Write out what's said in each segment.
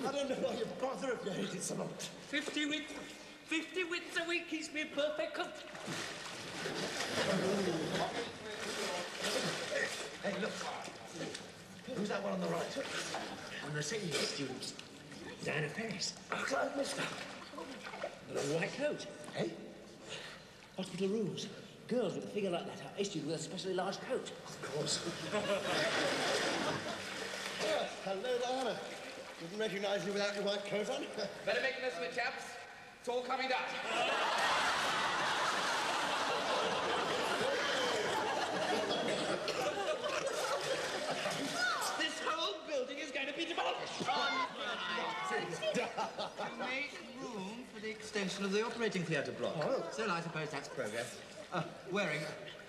I don't know why you bother if you hate it so much. 50 wits a week keeps me in perfect comfort. Hey, look. Who's that one on the right? One of the second year students. Diana Ferris. Oh, Clive Mister. With a white coat. Hey? Hospital rooms. Girls with a figure like that are issued with a specially large coat. Of course. Yeah, hello, Diana. Didn't recognise you without your white coat on. Better make the most of it, chaps. It's all coming down. This whole building is going to be demolished. To make room for the extension of the operating theatre block. Oh. So I suppose that's progress. Waring,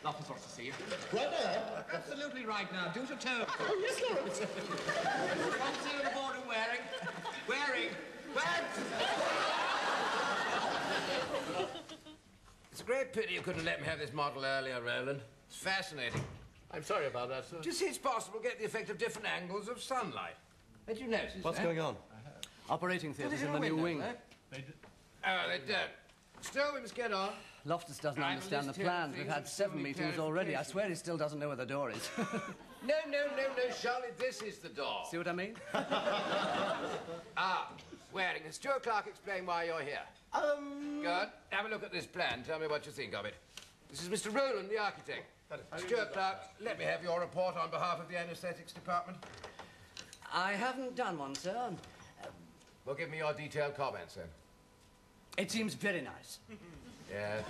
Loftus wants to see you. Right now? Absolutely right now. Do to toe. Oh, yes, Lawrence. Come see you aboard of Waring. Waring. It's a great pity you couldn't let me have this model earlier, Roland. It's fascinating. I'm sorry about that, sir. Do you see it's possible to get the effect of different angles of sunlight? Had you noticed What's that? going on? Operating theatres in the new wing. Oh, they don't. Still, we must get on. Loftus doesn't understand the plans. We've had 7 meetings already. I swear he still doesn't know where the door is. No, Charlie, this is the door. See what I mean? Waring, has Stuart Clark explained why you're here? Good. Have a look at this plan. Tell me what you think of it. This is Mr. Rowland, the architect. Stuart Clark, let me have your report on behalf of the anaesthetics department. I haven't done one, sir. Well, give me your detailed comments, then. It seems very nice. Yeah.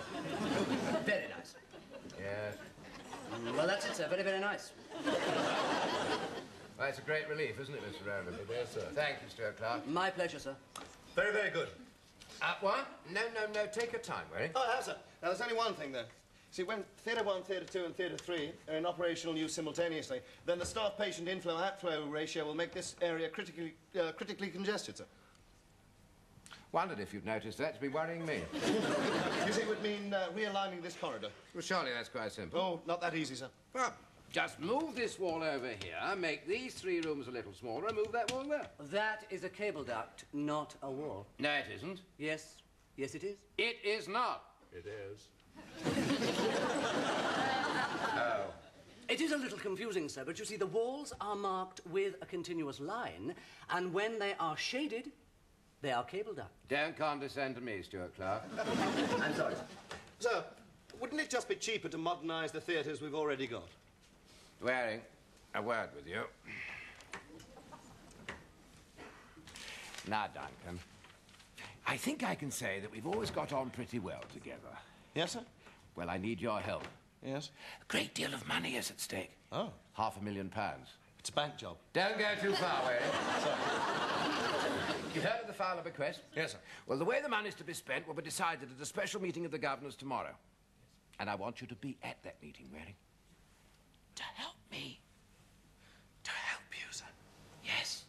Very nice. Yeah. Well, that's it, sir. Very, very nice. Well, it's a great relief, isn't it, Mr. Rowland? It is, sir. Thank you, Stuart Clark. My pleasure, sir. Very, very good. What? No. Take your time, Waring. Oh, I have, sir. Now, there's only one thing, though. See, when Theatre 1, Theatre 2 and Theatre 3 are in operational use simultaneously, then the staff-patient inflow-outflow ratio will make this area critically congested, sir. Wondered if you'd noticed that. It's been worrying me. You see, it would mean realigning this corridor. Well, surely that's quite simple. Oh, not that easy, sir. Well, just move this wall over here, make these 3 rooms a little smaller, and move that wall there. That is a cable duct, not a wall. No, it isn't. Yes. Yes, it is. It is not. It is. Oh. It is a little confusing, sir, but you see, the walls are marked with a continuous line, and when they are shaded, they are cable duct. Don't condescend to me, Stuart Clark. I'm sorry. Sir, wouldn't it just be cheaper to modernise the theatres we've already got? Waring, a word with you. Now, Duncan, I think I can say that we've always got on pretty well together. Yes, sir? Well, I need your help. Yes? A great deal of money is at stake. Oh. £500,000. It's a bank job. Don't go too far, Waring. You've heard of the Fowler bequest? Yes, sir. Well, the way the money's to be spent will be decided at a special meeting of the governors tomorrow. And I want you to be at that meeting, Waring. To help me. To help you, sir? Yes.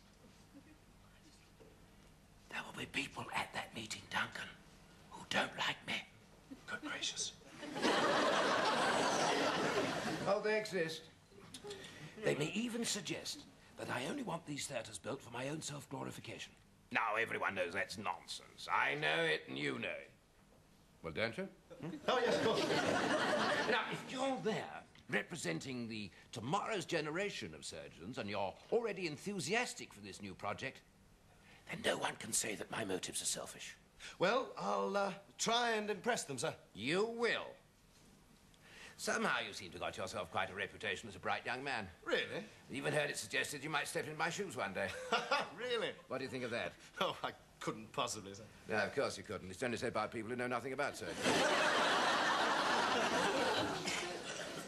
There will be people at that meeting, Duncan, who don't like me. Good gracious. Oh, they exist. They may even suggest that I only want these theatres built for my own self-glorification. Now, everyone knows that's nonsense. I know it and you know it. Well, don't you? Oh, yes, of course. Now, if you're there representing the tomorrow's generation of surgeons and you're already enthusiastic for this new project, then no one can say that my motives are selfish. Well, I'll try and impress them, sir. You will. Somehow you seem to have got yourself quite a reputation as a bright young man. Really? Even heard it suggested you might step into my shoes one day. Really? What do you think of that? Oh, I couldn't possibly, sir. No, of course you couldn't. It's only said by people who know nothing about surgery.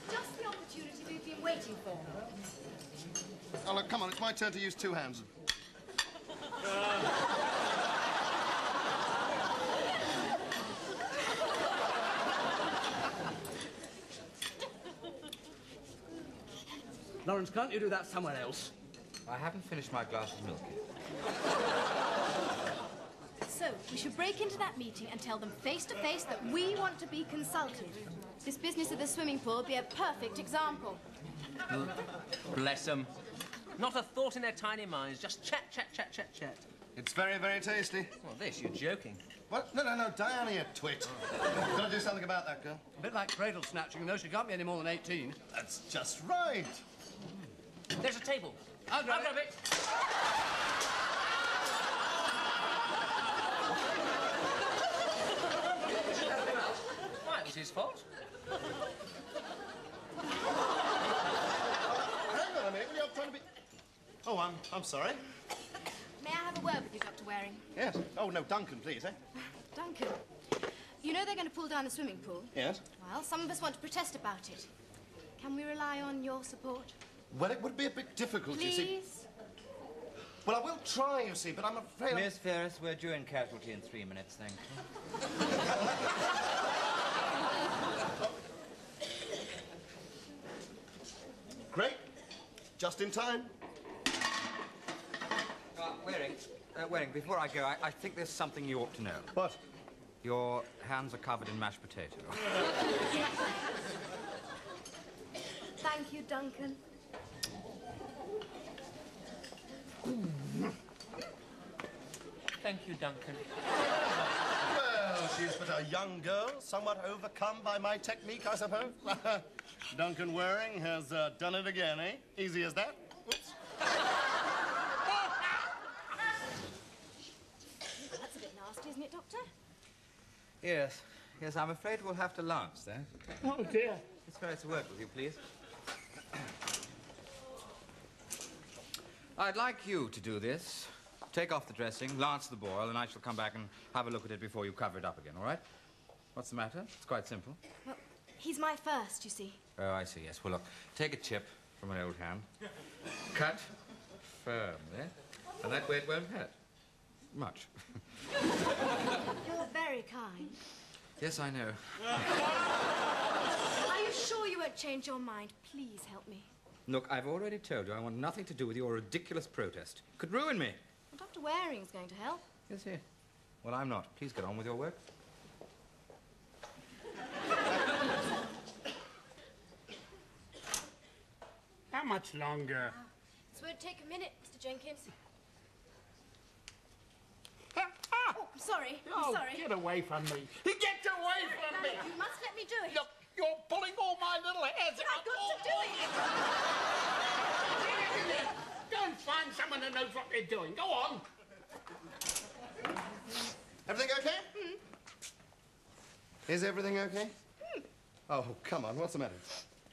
Just the opportunity we've been waiting for. Oh, look, come on, it's my turn to use two hands. Lawrence, can't you do that somewhere else? I haven't finished my glass of milk yet. So, we should break into that meeting and tell them face to face that we want to be consulted. This business of the swimming pool would be a perfect example. Bless them. Not a thought in their tiny minds, just chat, chat, chat, chat, chat. It's very, very tasty. Well, this, you're joking. What? No, Diana, you twit. Gotta do something about that, girl. A bit like cradle snatching, though. She can't be any more than 18. That's just right. There's a table. I'll grab it. Why, it was his fault. Hang on a minute, will you trying to be... Oh, I'm sorry. May I have a word with you, Dr. Waring? Yes. Oh, no, Duncan, please, eh? Duncan, you know they're going to pull down the swimming pool? Yes. Well, some of us want to protest about it. Can we rely on your support? Well, it would be a bit difficult, you see. Please? Well, I will try, you see, but I'm afraid... Miss Ferris, we're due in casualty in 3 minutes, thank you. Great. Just in time. Waring, before I go, I think there's something you ought to know. What? Your hands are covered in mashed potato. Thank you, Duncan. Thank you, Duncan. Well, she's but a young girl, somewhat overcome by my technique, I suppose. Duncan Waring has done it again, eh? Easy as that. Oops. That's a bit nasty, isn't it, Doctor? Yes, I'm afraid we'll have to lance that. Oh, dear. Miss Ferris, a word with you, please. I'd like you to do this. Take off the dressing, lance the boil, and I shall come back and have a look at it before you cover it up again, all right? What's the matter? It's quite simple. Well, he's my first, you see. Oh, I see, yes. Well, look, take a chip from an old hand, cut firmly, and that way it won't hurt. Much. You're very kind. Yes, I know. Are you sure you won't change your mind? Please help me. Look, I've already told you I want nothing to do with your ridiculous protest. It could ruin me. Well, Dr. Waring's going to help. Yes, here. Well, I'm not. Please get on with your work. How much longer? This won't take a minute, Mr. Jenkins. Ah! Oh, I'm sorry. Oh, I'm sorry. get away from me. Get away from me! You must let me do it. Look, you're pulling all my little hairs I've out. got to do it. Go and find someone who knows what they're doing. Go on. Everything okay? Is everything okay? Oh, come on, what's the matter?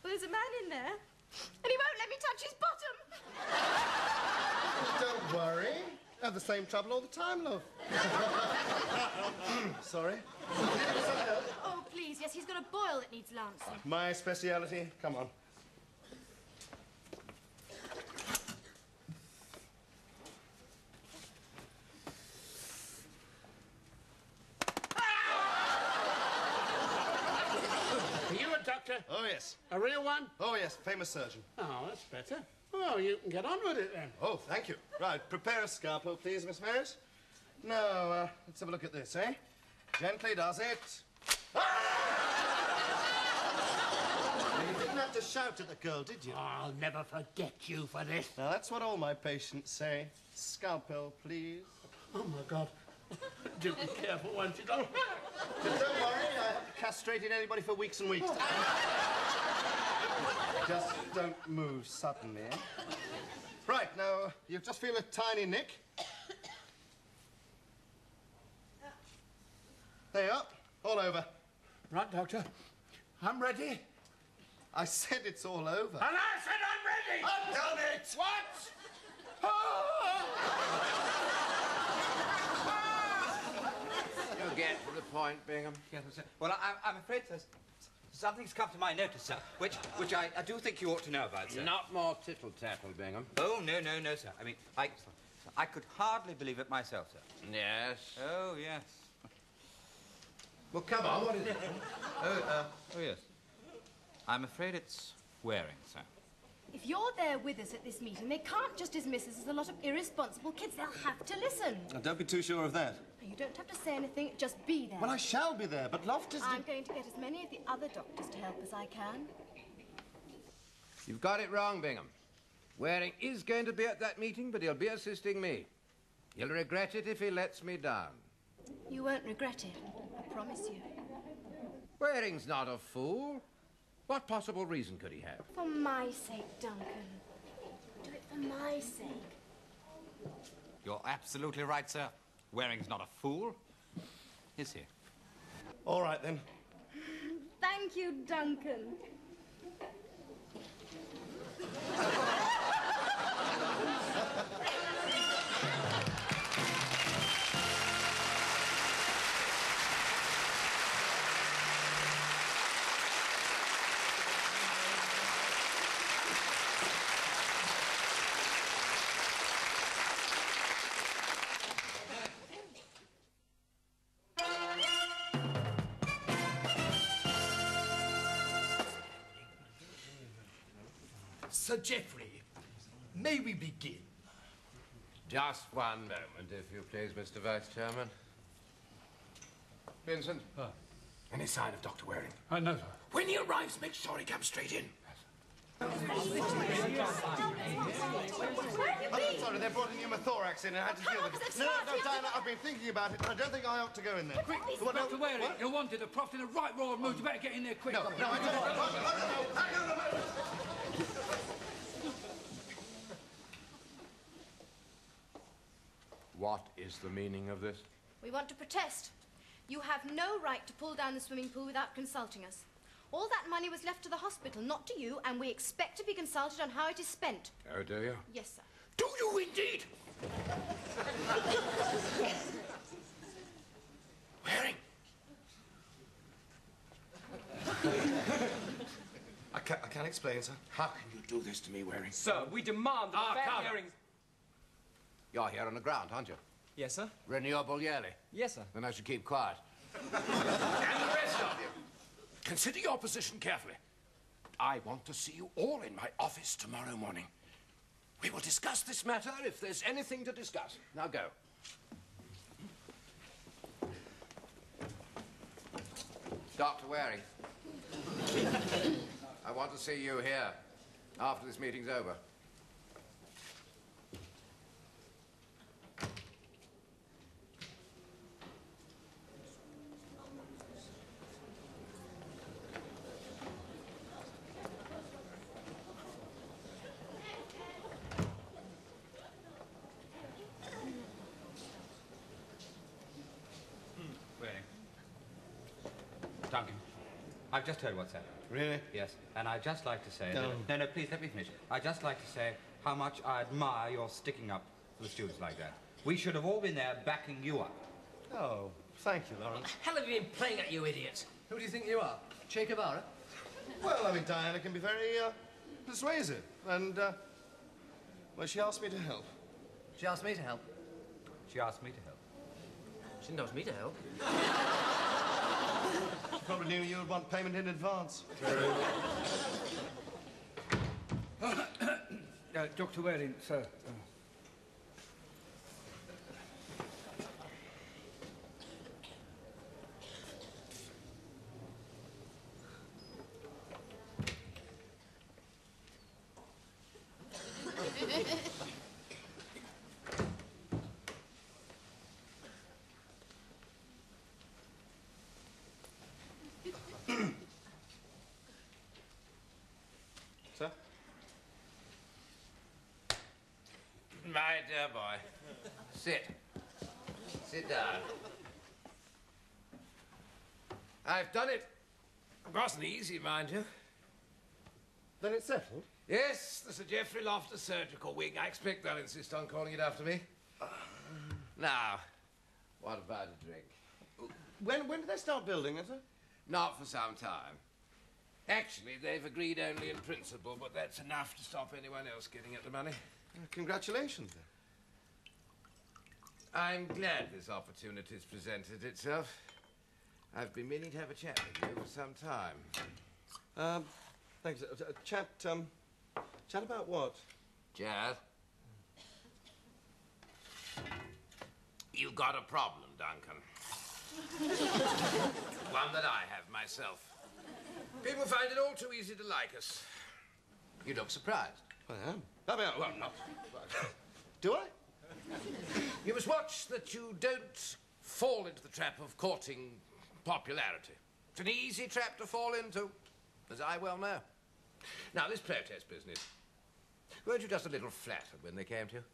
Well, there's a man in there, and he won't let me touch his bottom. Don't worry. I have the same trouble all the time, love. Sorry. Oh, please, yes, he's got a boil that needs lancing. My speciality. Come on. Are you a doctor? Oh, yes. A real one? Oh, yes, famous surgeon. Oh, that's better. Well, you can get on with it then. Oh, thank you. Right, prepare a scalpel, please, Miss Ferris. Now, let's have a look at this, eh? Gently does it. Ah! You didn't have to shout at the girl, did you? I'll never forget you for this. Now, that's what all my patients say. Scalpel, please. Oh, my God. Do be careful, won't you, Doctor? But don't worry, I haven't castrated anybody for weeks and weeks. Just don't move suddenly, eh? Right, now, you just feel a tiny nick. There you are, all over. Right, Doctor. I'm ready. I said it's all over. And I said I'm ready! I've done it! What? You get to the point, Bingham. Yes, sir. Well, I'm afraid, sir, something's come to my notice, sir, which I do think you ought to know about, sir. Not more tittle-tattle, Bingham. Oh, no, sir. I mean, I could hardly believe it myself, sir. Yes. Oh, yes. Well, come on, what is it? Oh, yes. I'm afraid it's wearing, sir. If you're there with us at this meeting, they can't just dismiss us as a lot of irresponsible kids. They'll have to listen. Don't be too sure of that. You don't have to say anything, just be there. Well, I shall be there, but Loftus... I'm going to get as many of the other doctors to help as I can. You've got it wrong, Bingham. Waring is going to be at that meeting, but he'll be assisting me. He'll regret it if he lets me down. You won't regret it, I promise you. Waring's not a fool. What possible reason could he have? For my sake, Duncan. Do it for my sake. You're absolutely right, sir. Waring's not a fool. Is he? All right, then. Thank you, Duncan. Sir Geoffrey, may we begin? Just one moment, if you please, Mr. Vice Chairman. Vincent? Any sign of Dr. Waring? No, sir. When he arrives, make sure he comes straight in. Where have you been? Sorry, they brought a pneumothorax in and I had to deal with it. No, Diana, I've been thinking about it. I don't think I ought to go in there. Quick, What, no, Dr. Waring, what? you're wanted. The Prop's in a right royal mood. You better get in there quick. No, I don't. What is the meaning of this? We want to protest. You have no right to pull down the swimming pool without consulting us. All that money was left to the hospital, not to you, and we expect to be consulted on how it is spent. Oh, do you? Yes, sir. Do you indeed? Waring? I can't explain, sir. How can you do this to me, Waring? Sir, we demand that the fair come. hearings... You're here on the ground, aren't you? Yes, sir. Renew Bullielli. Yes, sir. Then I should keep quiet. And the rest of you, consider your position carefully. I want to see you all in my office tomorrow morning. We will discuss this matter if there's anything to discuss. Now go. Dr. Waring. I want to see you here after this meeting's over. Duncan, I've just heard what's happened. Really? Yes, and I'd just like to say... No. No, please, let me finish. I'd just like to say how much I admire your sticking up for the students like that. We should have all been there backing you up. Oh, thank you, Lawrence. Hell have you been playing at, you idiots? Who do you think you are? Che Guevara? Well, I mean, Diana can be very persuasive, and well, she asked me to help. She asked me to help. She asked me to help. She knows me to help. She probably knew you would want payment in advance. Dr. Waring, sir. Sir? My dear boy, sit. Sit down. I've done it. It wasn't easy, mind you. Then it's settled? Yes, the Sir Geoffrey Loftus Surgical Wing. I expect they'll insist on calling it after me. Now, what about a drink? When did they start building it, sir? Not for some time. Actually, they've agreed only in principle, but that's enough to stop anyone else getting at the money. Congratulations, then. I'm glad this opportunity's presented itself. I've been meaning to have a chat with you for some time. Thanks. Chat about what? Jazz? You got a problem, Duncan. One that I have myself. People find it all too easy to like us. You look surprised. I am. I mean, well, not. Do I? You must watch that you don't fall into the trap of courting popularity. It's an easy trap to fall into, as I well know. Now, this protest business. Weren't you just a little flattered when they came to you?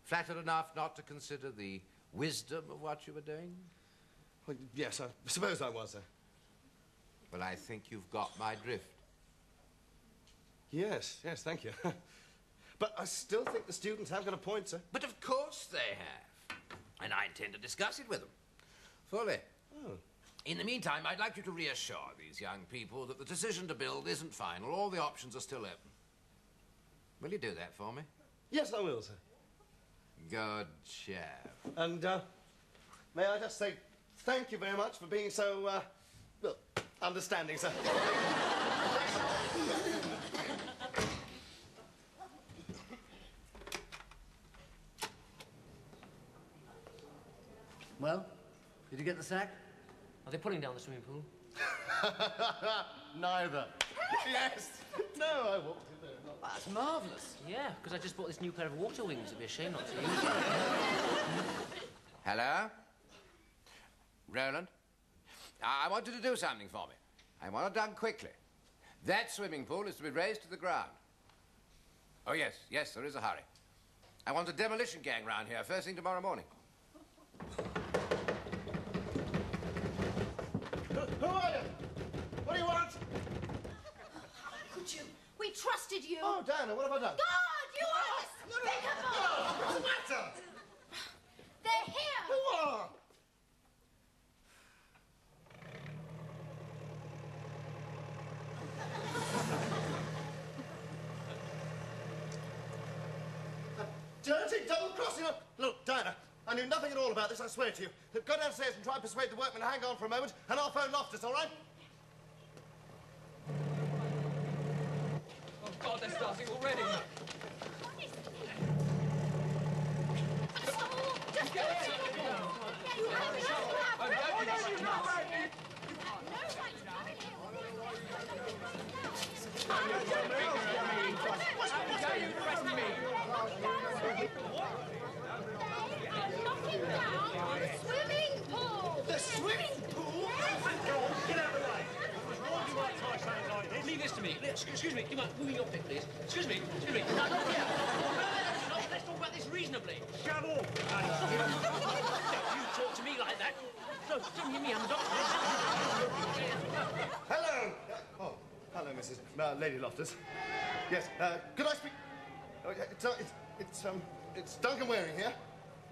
Flattered enough not to consider the wisdom of what you were doing? Well, yes, I suppose I was, sir. Well, I think you've got my drift. Yes, thank you. But I still think the students have got a point, sir. But of course they have. And I intend to discuss it with them. Fully. Oh. In the meantime, I'd like you to reassure these young people that the decision to build isn't final. All the options are still open. Will you do that for me? Yes, I will, sir. Good chap. And, may I just say thank you very much for being so, well, understanding, sir. Well, did you get the sack? Are they pulling down the swimming pool? Neither. Yes. No, I won't. That's marvellous. Yeah, because I just bought this new pair of water wings. It'd be a shame not to use them. Hello? Roland? I want you to do something for me. I want it done quickly. That swimming pool is to be razed to the ground. Oh, yes, there is a hurry. I want a demolition gang round here first thing tomorrow morning. Who are you? What do you want? Could you? We trusted you. Oh, Diana, what have I done? God, you are despicable! What's the matter? They're here! Who are? Dirty double-crossing. Look, Diana, I knew nothing at all about this, I swear to you. Go downstairs and try and persuade the workmen to hang on for a moment, and I'll phone Loftus, all right? Oh, God, they're starting already. Just go in. You have no right to come in knocking down the swimming pool. The swimming pool? Get out of the way. Leave this to me. Excuse me. Do you mind moving your pick, please? Excuse me. No, not here. Let's talk about this reasonably. Shut up. Don't you talk to me like that. No, don't hear me. I'm a doctor. Hello. Oh, hello, Mrs. Lady Loftus. Yes, could I speak... Oh, it's Duncan Waring here.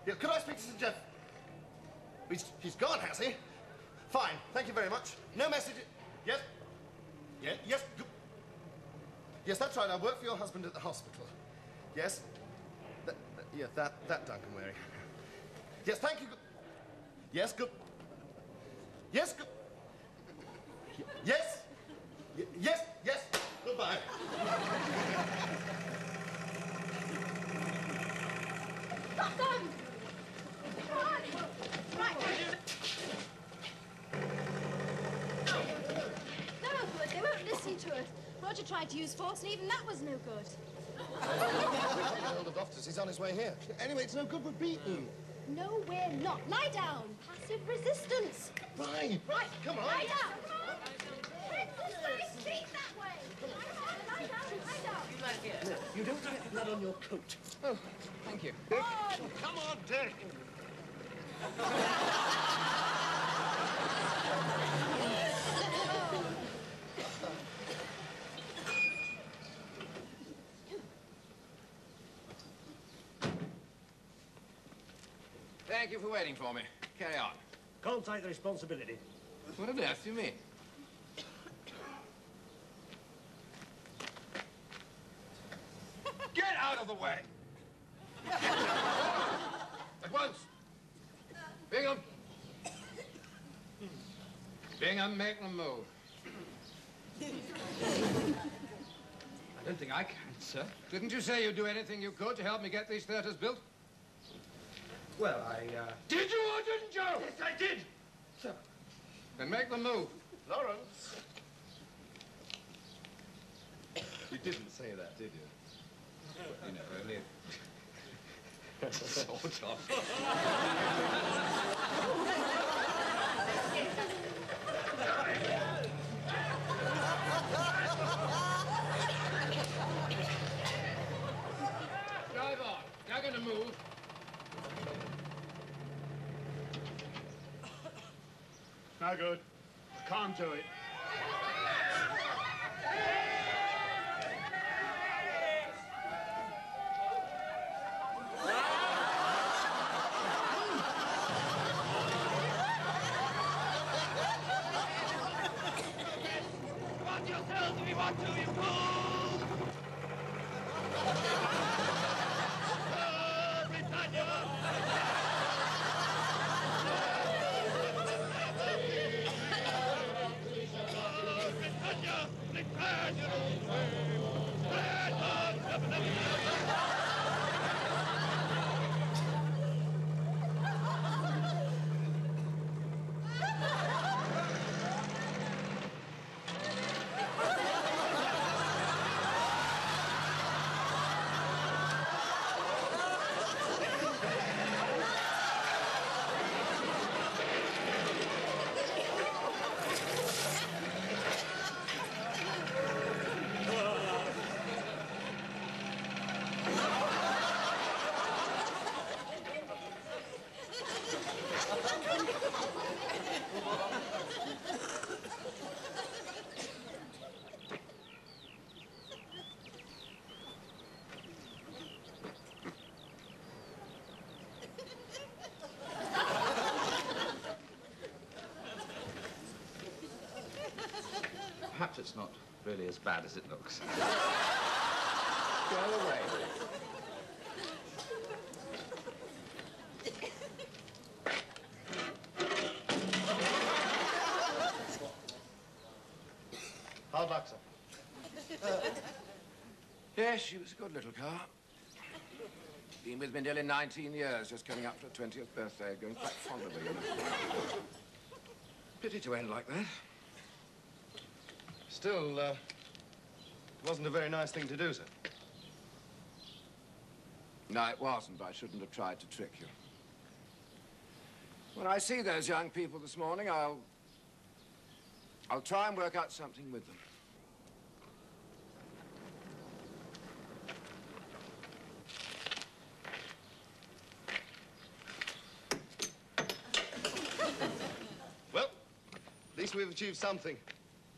Yeah, could I speak to Sir Jeff? He's gone, has he? Fine, thank you very much. No message... Yes? Yes? Yes, that's right. I work for your husband at the hospital. Yes? That Duncan Waring. Yes, thank you. Yes, good. Yes, good. Yes? Yes. Goodbye. Stop them! Come on. Right. No good. They won't listen to us. Roger tried to use force, and even that was no good. Elder Loftus, he's on his way here. Anyway, it's no good. We're beaten. No, we're not. Lie down. Passive resistance. Right. Come on. Lie down. Head this way. Feet that way. Lie down. You don't get blood on your coat. Oh, thank you. Come on, Dick. Thank you for waiting for me. Carry on. Can't take the responsibility. What on earth do you mean? Get out of the way! At once! Bingham! Bingham, make them move. I don't think I can, sir. Didn't you say you'd do anything you could to help me get these theatres built? Well, Did you or didn't you? Yes, I did. Sir. Then make them move. Lawrence. You didn't say that, did you? You know, only... Sort of. Drive on. They're going to move. No good. I can't do it. Want yourselves if you want to, you fools! Britannia! Perhaps it's not really as bad as it looks. Go away. Hard luck, sir. Yes, she was a good little car. Been with me nearly 19 years, just coming up to her 20th birthday. Going quite fond of her, you know. Pity to end like that. Still, it wasn't a very nice thing to do, sir. No, it wasn't, but I shouldn't have tried to trick you. When I see those young people this morning, I'll try and work out something with them. Well, at least we've achieved something.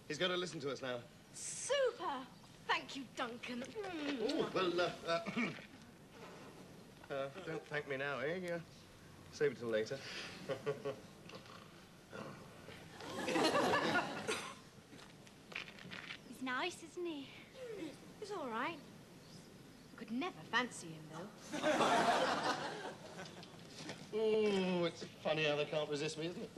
He's going to listen to us now. Super! Thank you, Duncan. Oh, well, don't thank me now, eh? Yeah. Save it till later. He's nice, isn't he? He's all right. I could never fancy him, though. Oh, it's funny how they can't resist me, isn't it?